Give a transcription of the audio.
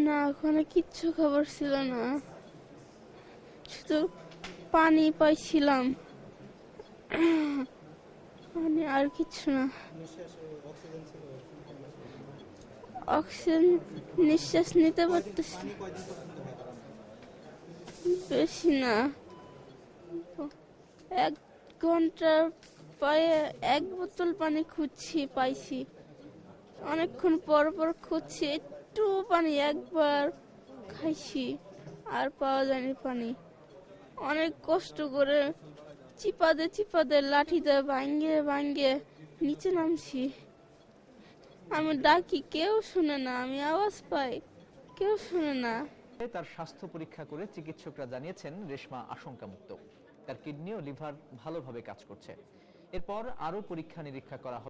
না, ওখানে কিচ্ছু খবর ছিল না, শুধু পানি পাইছিলাম, মানে আর কিছু না। অক্সিজেন নিঃশ্বাস নিতে পারতেছি বেশি না, 1 ঘন্টার প্রায় 1 বোতল পানি খুঁজছি, পাইছি। অনেকক্ষণ পর পর খুঁজছি, একটু পানি একবার খাইছি, আর পাওয়া যায়নি পানি। অনেক কষ্ট করে চিপাদে লাঠিতে ভাঙ্গে ভাঙ্গে নিচে নামছি। আমি ডাকি, কেউ শুনে না, আমি আওয়াজ পাই, কেউ শুনে না। তার স্বাস্থ্য পরীক্ষা করে চিকিৎসকরা জানিয়েছেন রেশমা আশঙ্কামুক্ত। তার কিডনি ও লিভার ভালোভাবে কাজ করছে। এরপর আরো পরীক্ষা নিরীক্ষা করা হবে।